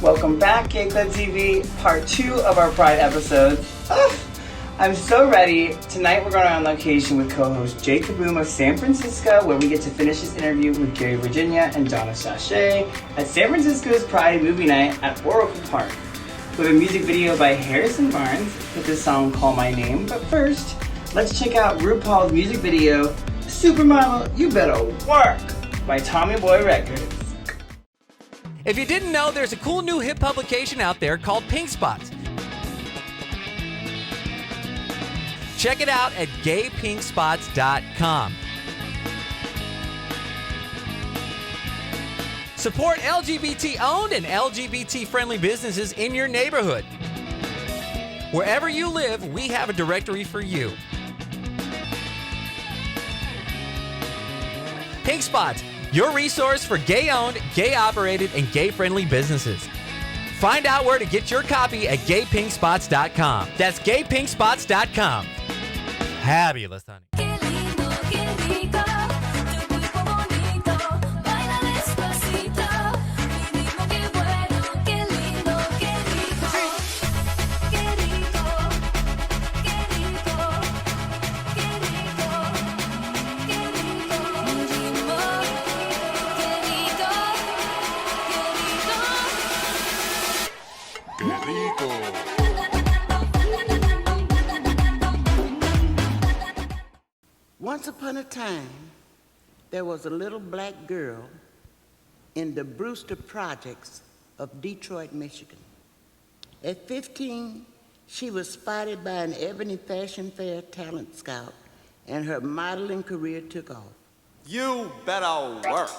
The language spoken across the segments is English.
Welcome back, Cake That TV, part 2 of our Pride episode. I'm so ready. Tonight we're going on location with co-host Jay Ka-Boom of San Francisco, where we get to finish this interview with Gary Virginia and Donna Sachet at San Francisco's Pride movie night at Oracle Park. We have a music video by Harrison Barnes with the song Call My Name, but first, let's check out RuPaul's music video, Supermodel, You Better Work, by Tommy Boy Records. If you didn't know, there's a cool new hip publication out there called Pink Spots. Check it out at gaypinkspots.com. Support LGBT-owned and LGBT-friendly businesses in your neighborhood. Wherever you live, we have a directory for you. Pink Spots, your resource for gay-owned, gay-operated, and gay-friendly businesses. Find out where to get your copy at gaypinkspots.com. That's gaypinkspots.com. Fabulous, honey. Once upon a time, there was a little black girl in the Brewster Projects of Detroit, Michigan. At 15, she was spotted by an Ebony Fashion Fair talent scout, and her modeling career took off. You better work.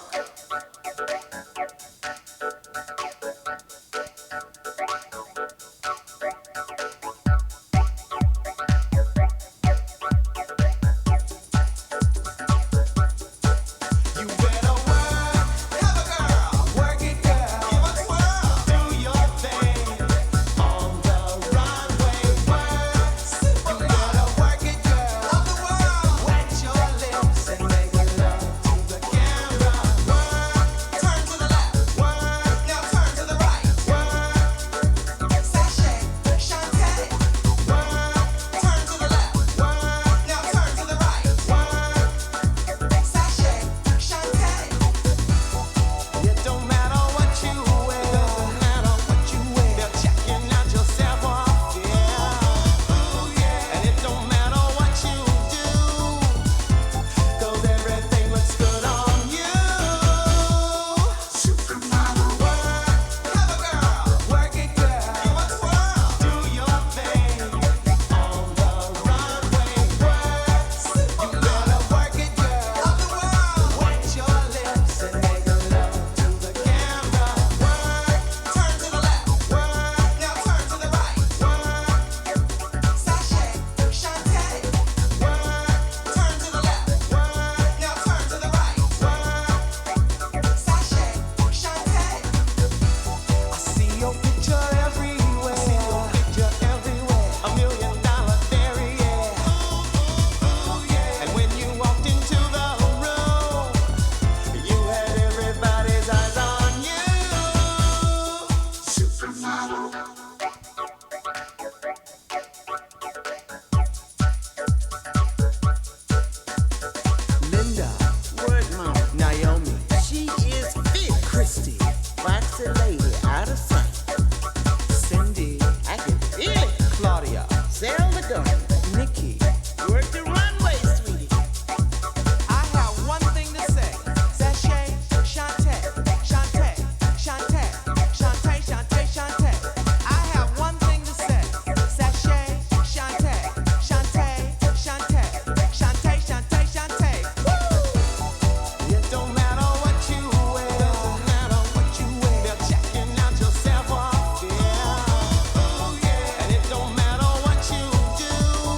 Do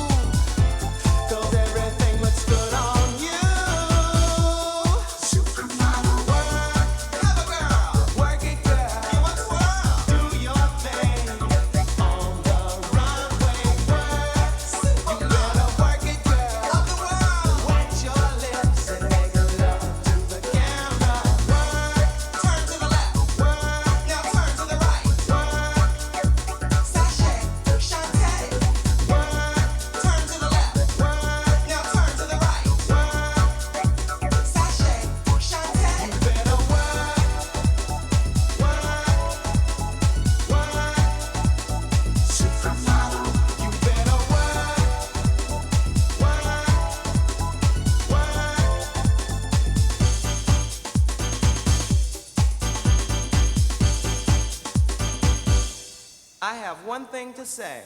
I have one thing to say.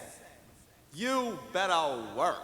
You better work.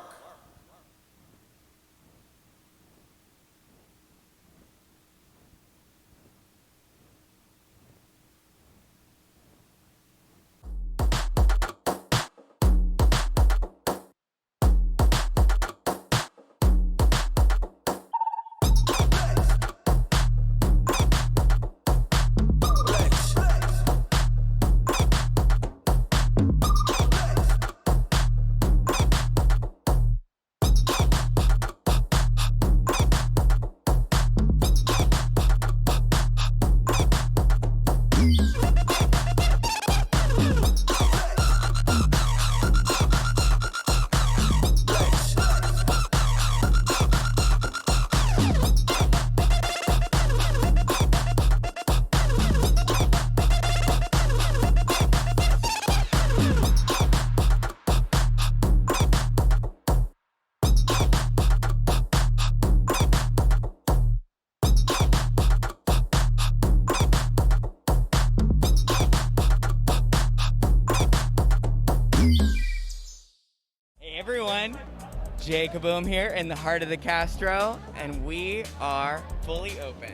Jay Ka-Boom here in the heart of the Castro, and we are fully open,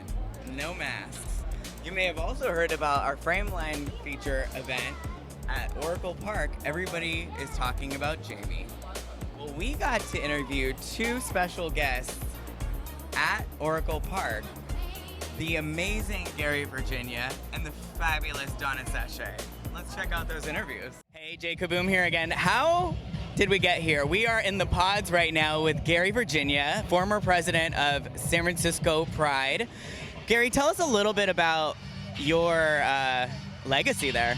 no masks. You may have also heard about our Frameline feature event at Oracle Park. Everybody is talking about Jamie. Well, we got to interview two special guests at Oracle Park, the amazing Gary Virginia and the fabulous Donna Sachet. Let's check out those interviews. Hey, Jay Ka-Boom here again. How did we get here? We are in the pods right now with Gary Virginia, former president of San Francisco Pride. Gary, tell us a little bit about your legacy there.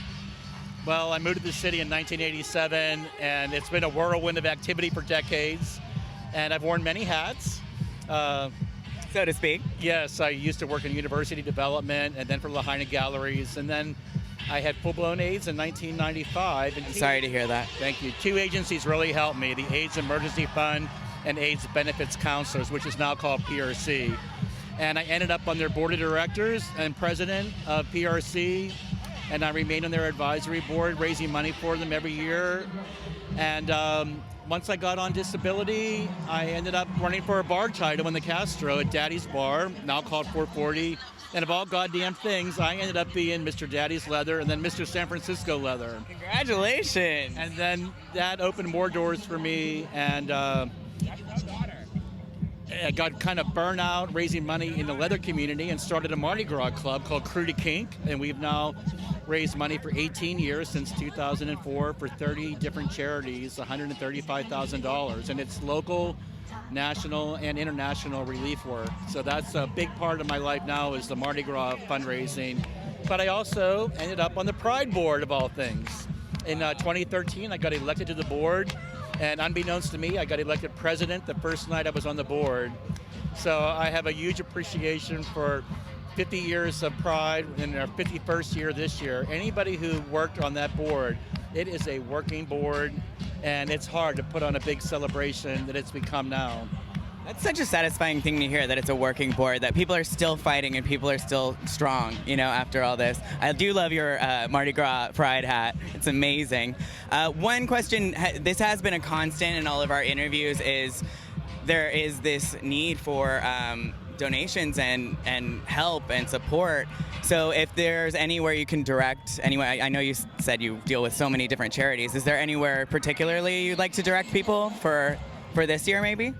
Well, I moved to the city in 1987, and it's been a whirlwind of activity for decades, and I've worn many hats. So to speak. Yes, I used to work in university development, and then for Lahaina Galleries, and then I had full-blown AIDS in 1995. And Sorry to hear that. Thank you. Two agencies really helped me, the AIDS Emergency Fund and AIDS Benefits Counselors, which is now called PRC. And I ended up on their board of directors and president of PRC, and I remained on their advisory board, raising money for them every year. And once I got on disability, I ended up running for a bar title in the Castro at Daddy's Bar, now called 440. And of all goddamn things, I ended up being Mr. Daddy's Leather and then Mr. San Francisco Leather. Congratulations. And then that opened more doors for me, and I got kind of burnt out raising money in the leather community and started a Mardi Gras club called Crew to Kink, and we've now raised money for 18 years since 2004 for 30 different charities, $135,000, and it's local, national, and international relief work. So that's a big part of my life now is the Mardi Gras fundraising. But I also ended up on the Pride board of all things. In 2013, I got elected to the board, and unbeknownst to me, I got elected president the first night I was on the board. So I have a huge appreciation for 50 years of Pride and our 51st year this year. Anybody who worked on that board, it is a working board, and it's hard to put on a big celebration that it's become now. That's such a satisfying thing to hear, that it's a working board, that people are still fighting and people are still strong, you know, after all this. I do love your Mardi Gras Pride hat. It's amazing. One question, this has been a constant in all of our interviews, is there is this need for donations and help and support. So if there's anywhere you can direct, anyway, I know you said you deal with so many different charities. Is there anywhere particularly you'd like to direct people for this year maybe?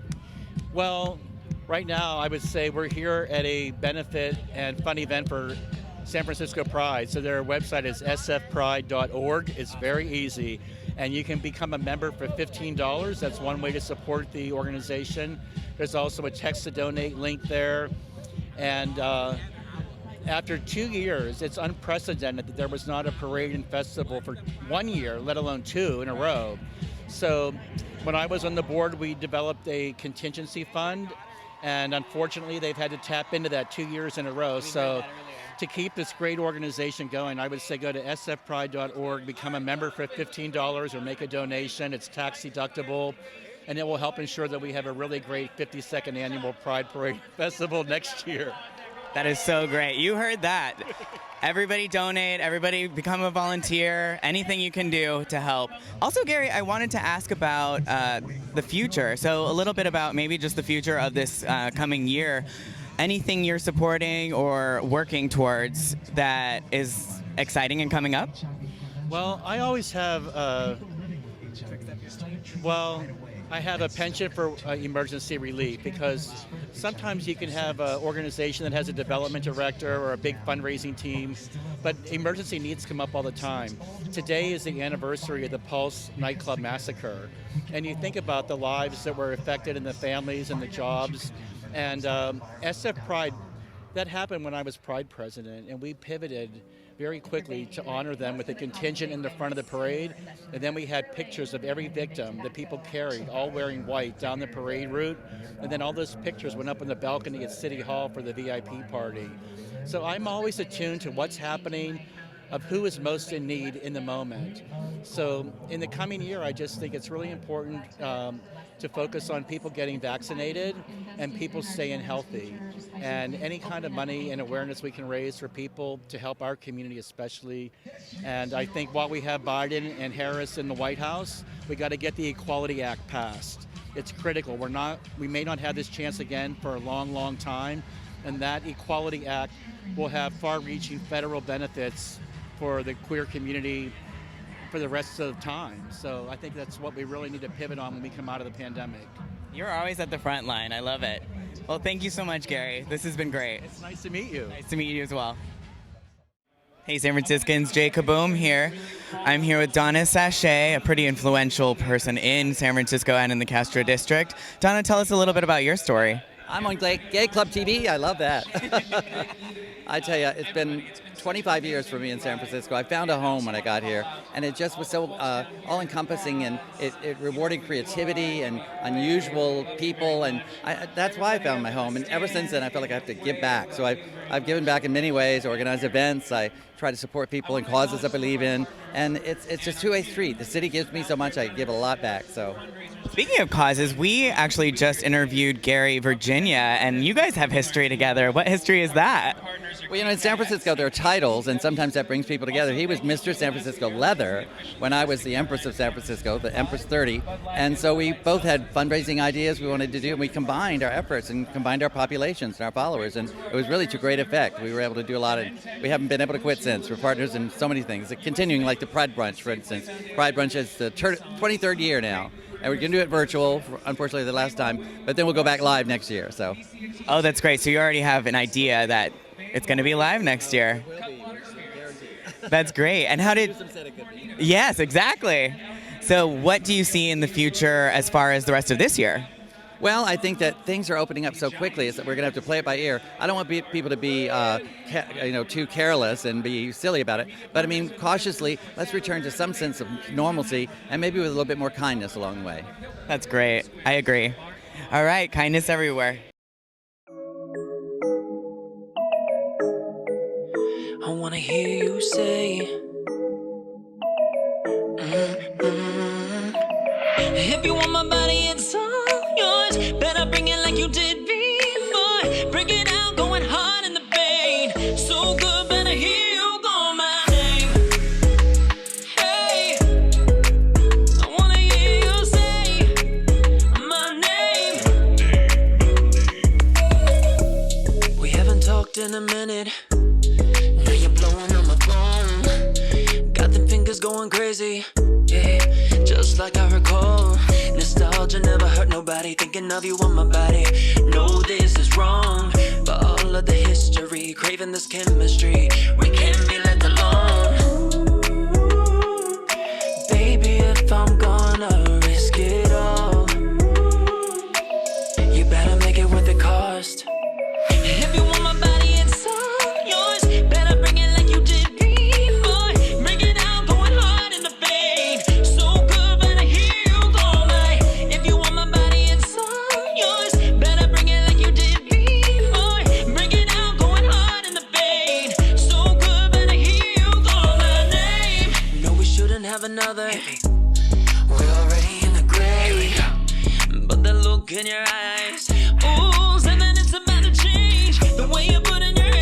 Well, right now I would say we're here at a benefit and fun event for San Francisco Pride. So their website is sfpride.org. It's very easy. And you can become a member for $15. That's one way to support the organization. There's also a text to donate link there. And after 2 years, it's unprecedented that there was not a parade and festival for 1 year, let alone 2 in a row. So when I was on the board, we developed a contingency fund, and unfortunately they've had to tap into that 2 years in a row. So to keep this great organization going, I would say go to sfpride.org, become a member for $15 or make a donation. It's tax deductible, and it will help ensure that we have a really great 52nd annual Pride Parade Festival next year. That is so great. You heard that. Everybody donate, everybody become a volunteer, anything you can do to help. Also, Gary, I wanted to ask about the future. So a little bit about maybe just the future of this coming year. Anything you're supporting or working towards that is exciting and coming up? Well, I always have, I have a penchant for emergency relief, because sometimes you can have an organization that has a development director or a big fundraising team, but emergency needs come up all the time. Today is the anniversary of the Pulse nightclub massacre, and you think about the lives that were affected and the families and the jobs. And SF Pride, that happened when I was Pride president, and we pivoted very quickly to honor them with a contingent in the front of the parade. And then we had pictures of every victim that people carried, all wearing white, down the parade route. And then all those pictures went up on the balcony at City Hall for the VIP party. So I'm always attuned to what's happening, of who is most in need in the moment. So in the coming year, I just think it's really important to focus on people getting vaccinated and people staying healthy. And any kind of money and awareness we can raise for people to help our community especially. And I think while we have Biden and Harris in the White House, we got to get the Equality Act passed. It's critical. We may not have this chance again for a long, long time. And that Equality Act will have far-reaching federal benefits for the queer community for the rest of the time. So I think that's what we really need to pivot on when we come out of the pandemic. You're always at the front line. I love it. Well, thank you so much, Gary. This has been great. It's nice to meet you. Nice to meet you as well. Hey, San Franciscans, Jay Ka-Boom here. I'm here with Donna Sachet, a pretty influential person in San Francisco and in the Castro district. Donna, tell us a little bit about your story. I'm on Gay Club TV. I love that. I tell you, it's been 25 years for me in San Francisco. I found a home when I got here, and it just was so all-encompassing, and it rewarded creativity and unusual people, and that's why I found my home. And ever since then, I felt like I have to give back. So I've given back in many ways, organized events. I try to support people and causes I believe in, and it's just two-way street. The city gives me so much, I give a lot back. So. Speaking of causes, we actually just interviewed Gary, Virginia, and you guys have history together. What history is that? Well, in San Francisco, there are titles, and sometimes that brings people together. He was Mr. San Francisco Leather when I was the Empress of San Francisco, the Empress 30. And so we both had fundraising ideas we wanted to do, and we combined our efforts and combined our populations and our followers, and it was really to great effect. We were able to do a lot, and we haven't been able to quit since. We're partners in so many things. Continuing, like the Pride Brunch, for instance. Pride Brunch is the 23rd year now. And we're going to do it virtual, unfortunately, the last time. But then we'll go back live next year. So. Oh, that's great. So you already have an idea that it's going to be live next year. That's great. And how did... Yes, exactly. So what do you see in the future as far as the rest of this year? Well, I think that things are opening up so quickly is that we're going to have to play it by ear. I don't want people to be too careless and be silly about it. But I mean, cautiously, let's return to some sense of normalcy and maybe with a little bit more kindness along the way. That's great. I agree. All right, kindness everywhere. I want to hear you say, if you want my body, it's all yours. Better bring it like you did before. Bring it out, going hard in the vein. So good, better hear you call my name. Hey, I wanna hear you say my name. We haven't talked in a minute. Now you're blowing on my phone. Got them fingers going crazy. Yeah, just like I recall. Nostalgia never hurt nobody. Thinking of you on my body. No, this is wrong. But all of the history, craving this chemistry. We can't be left alone. Baby, if I'm gonna risk it all, you better make it worth the cost. If you want my body, it's all yours. Better bring it like you did before. Bring it out, going hard in the vein. So good, better hear you call my. If you want my body, it's all yours. Better bring it like you did before. Bring it out, going hard in the vein. So good, better hear you call my name. No, we shouldn't have another. We're already in the grave. But the look in your eyes, ooh, said that it's about to change. The way you put in your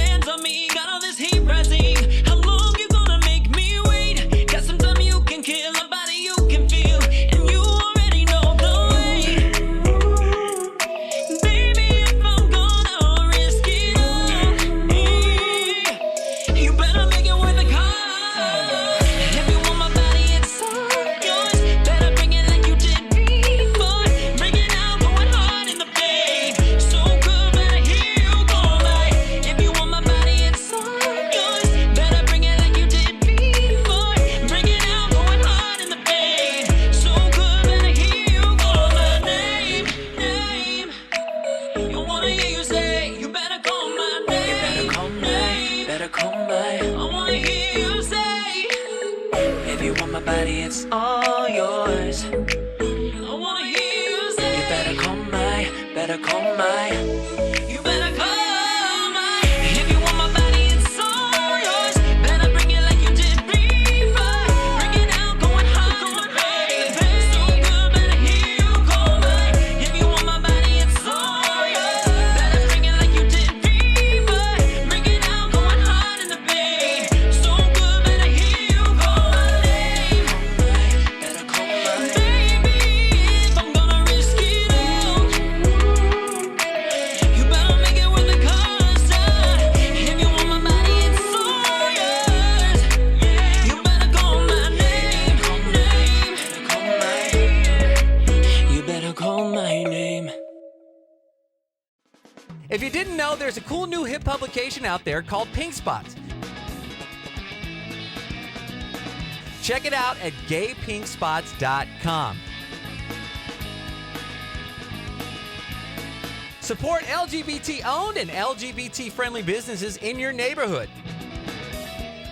If you want my body, it's all yours. I wanna hear you say, you better call my, you better call my. If you want my body, it's all yours. Better bring it like you did before. Bring it out, going hard, baby. So good, better hear you call my. If you want my body, it's all yours. Better bring it like you did before. Bring it out, going hard in the bay. So good, better hear you call my name. Better call my baby. If I'm gonna risk it all, you better make it worth the cost. If you want my body, it's all yours. You better call my name. You better call my name. If you didn't know, there's a cool new hip publication out there called Pink Spots. Check it out at gaypinkspots.com. Support LGBT-owned and LGBT-friendly businesses in your neighborhood.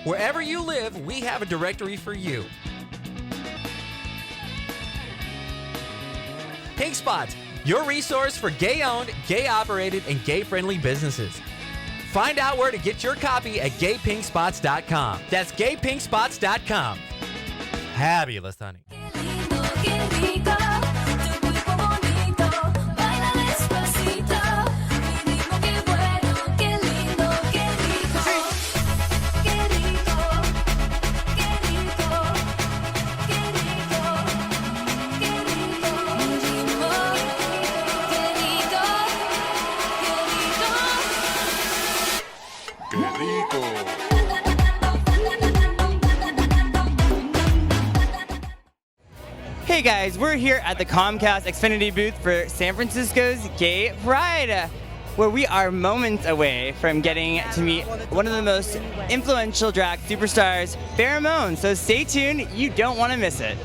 Wherever you live, we have a directory for you. Pink Spots, your resource for gay-owned, gay-operated, and gay-friendly businesses. Find out where to get your copy at gaypinkspots.com. That's gaypinkspots.com. Fabulous, honey. Hey guys, we're here at the Comcast Xfinity booth for San Francisco's Gay Pride, where we are moments away from getting to meet one of the most influential drag superstars, Farah Moan. So stay tuned, you don't want to miss it.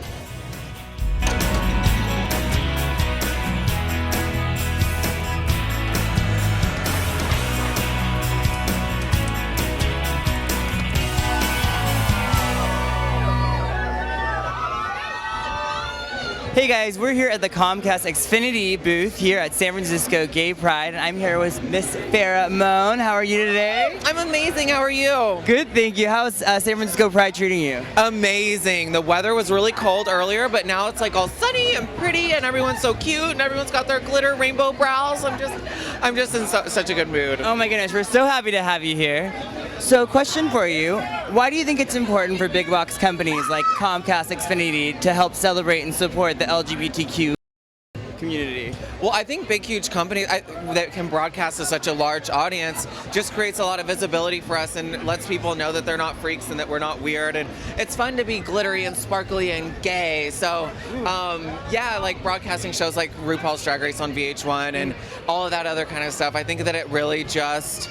Hey guys, we're here at the Comcast Xfinity booth here at San Francisco Gay Pride, and I'm here with Miss Farah Moan. How are you today? I'm amazing. How are you? Good, thank you. How's San Francisco Pride treating you? Amazing. The weather was really cold earlier, but now it's like all sunny and pretty, and everyone's so cute, and everyone's got their glitter rainbow brows. I'm just in such a good mood. Oh my goodness, we're so happy to have you here. So, question for you: why do you think it's important for big box companies like Comcast Xfinity to help celebrate and support the LGBTQ community? Well, I think big, huge companies that can broadcast to such a large audience just creates a lot of visibility for us and lets people know that they're not freaks and that we're not weird. And it's fun to be glittery and sparkly and gay. So, yeah, like broadcasting shows like RuPaul's Drag Race on VH1 and all of that other kind of stuff. I think that it really just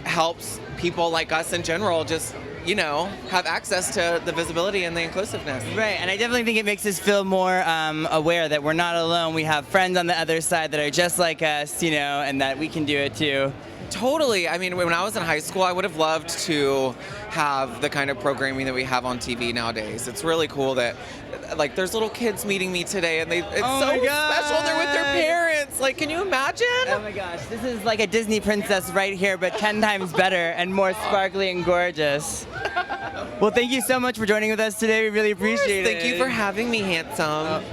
helps people like us in general just, you know, have access to the visibility and the inclusiveness. Right, and I definitely think it makes us feel more aware that we're not alone. We have friends on the other side that are just like us, you know, and that we can do it too. Totally. I mean, when I was in high school, I would have loved to have the kind of programming that we have on TV nowadays. It's really cool that, like, there's little kids meeting me today, and it's so special. They're with their parents. Like, can you imagine? Oh my gosh, this is like a Disney princess right here, but 10 times better and more sparkly and gorgeous. Well, thank you so much for joining with us today. We really appreciate it. Thank you for having me, handsome.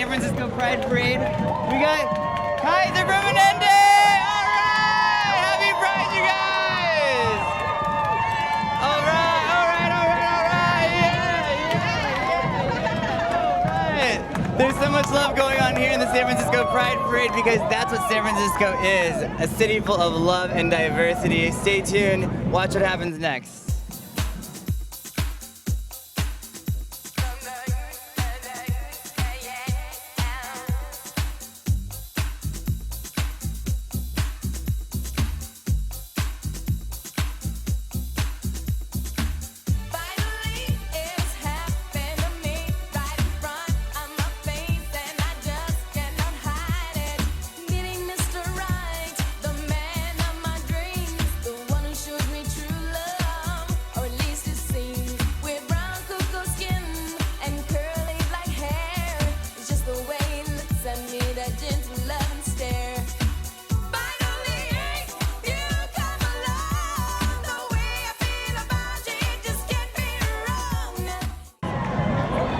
San Francisco Pride Parade. We got Kaiser Permanente! All right! Happy Pride, you guys! All right! Yeah! There's so much love going on here in the San Francisco Pride Parade because that's what San Francisco is, a city full of love and diversity. Stay tuned, watch what happens next.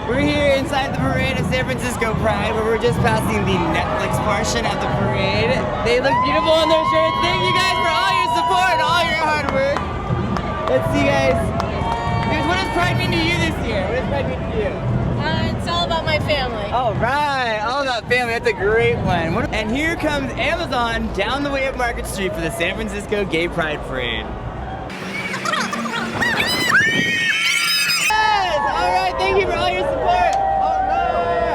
We're here inside the parade of San Francisco Pride, where we're just passing the Netflix portion of the parade. They look beautiful on their shirts. Thank you guys for all your support and all your hard work. Let's see, guys. Guys, what does Pride mean to you this year? What does Pride mean to you? It's all about my family. All right, all about family. That's a great one. And here comes Amazon down the way up Market Street for the San Francisco Gay Pride Parade. Alright, thank you for all your support!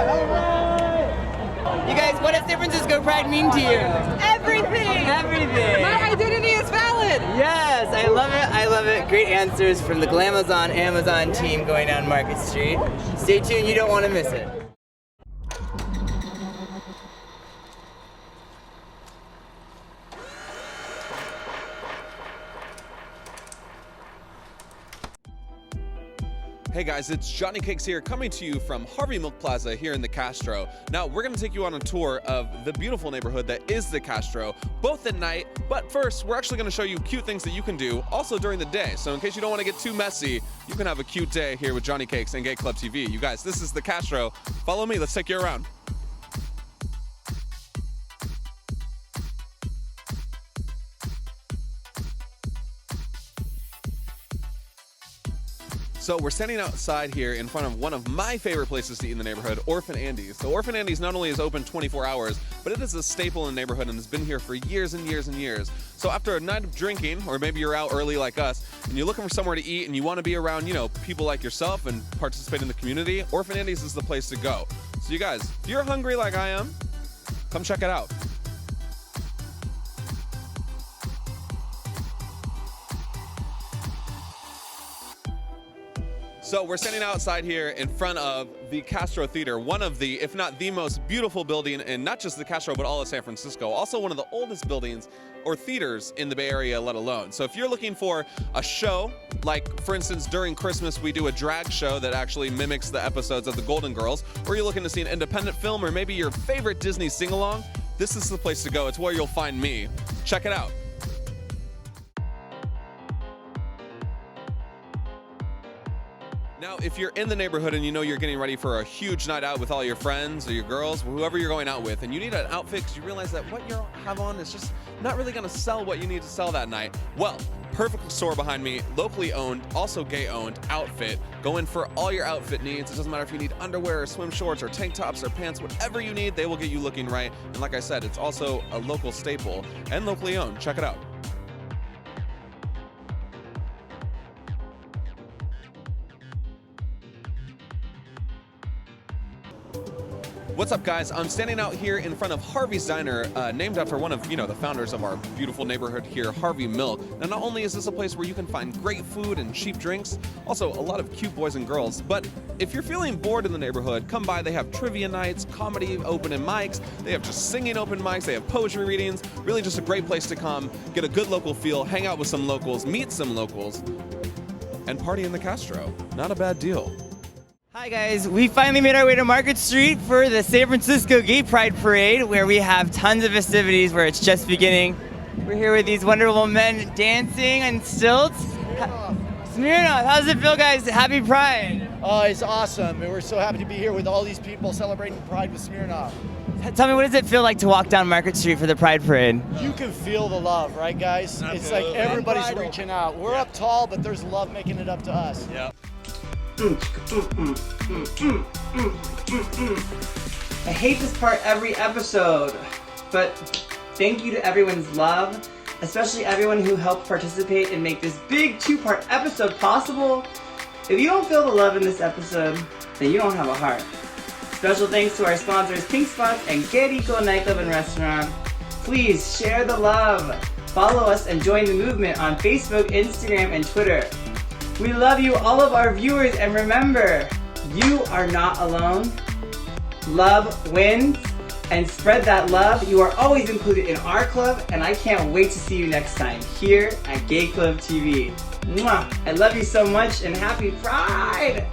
Alright! You guys, what does San Francisco Pride mean to you? Everything! Everything! My identity is valid! Yes, I love it, I love it. Great answers from the Glamazon Amazon team going down Market Street. Stay tuned, you don't want to miss it. Hey guys, it's JawnyCakes here, coming to you from Harvey Milk Plaza here in the Castro. Now, we're gonna take you on a tour of the beautiful neighborhood that is the Castro, both at night, but first, we're actually gonna show you cute things that you can do also during the day. So in case you don't wanna get too messy, you can have a cute day here with JawnyCakes and Gay Club TV. You guys, this is the Castro. Follow me, let's take you around. So we're standing outside here in front of one of my favorite places to eat in the neighborhood, Orphan Andy's. So Orphan Andy's not only is open 24 hours, but it is a staple in the neighborhood and has been here for years and years and years. So after a night of drinking, or maybe you're out early like us, and you're looking for somewhere to eat and you want to be around, you know, people like yourself and participate in the community, Orphan Andy's is the place to go. So you guys, if you're hungry like I am, come check it out. So we're standing outside here in front of the Castro Theater, one of the, if not the most beautiful building in not just the Castro, but all of San Francisco. Also one of the oldest buildings or theaters in the Bay Area, let alone. So if you're looking for a show, like for instance, during Christmas, we do a drag show that actually mimics the episodes of the Golden Girls, or you're looking to see an independent film, or maybe your favorite Disney sing-along, this is the place to go. It's where you'll find me. Check it out. Now, if you're in the neighborhood and you know you're getting ready for a huge night out with all your friends or your girls, or whoever you're going out with, and you need an outfit because you realize that what you have on is just not really going to sell what you need to sell that night, well, perfect store behind me, locally owned, also gay owned, Outfit. Go in for all your outfit needs. It doesn't matter if you need underwear or swim shorts or tank tops or pants, whatever you need, they will get you looking right. And like I said, it's also a local staple and locally owned. Check it out. What's up, guys? I'm standing out here in front of Harvey's Diner, named after one of, the founders of our beautiful neighborhood here, Harvey Milk. Now, not only is this a place where you can find great food and cheap drinks, also a lot of cute boys and girls, but if you're feeling bored in the neighborhood, come by. They have trivia nights, comedy open and mics, they have just singing open mics, they have poetry readings, really just a great place to come, get a good local feel, hang out with some locals, meet some locals, and party in the Castro. Not a bad deal. Hi guys, we finally made our way to Market Street for the San Francisco Gay Pride Parade, where we have tons of festivities where it's just beginning. We're here with these wonderful men dancing on stilts. Smirnoff, how does it feel, guys? Happy Pride. It's awesome. And we're so happy to be here with all these people celebrating Pride with Smirnoff. Tell me, what does it feel like to walk down Market Street for the Pride Parade? You can feel the love, right, guys? It's like everybody's reaching out. We're up tall, but there's love making it up to us. Yeah. I hate this part every episode, but thank you to everyone's love, especially everyone who helped participate and make this big 2-part episode possible. If you don't feel the love in this episode, then you don't have a heart. Special thanks to our sponsors, Pink Spots and Que Rico Nightclub and Restaurant. Please share the love. Follow us and join the movement on Facebook, Instagram, and Twitter. We love you, all of our viewers, and remember, you are not alone. Love wins, and spread that love. You are always included in our club, and I can't wait to see you next time here at Gay Club TV. Mwah! I love you so much, and happy Pride!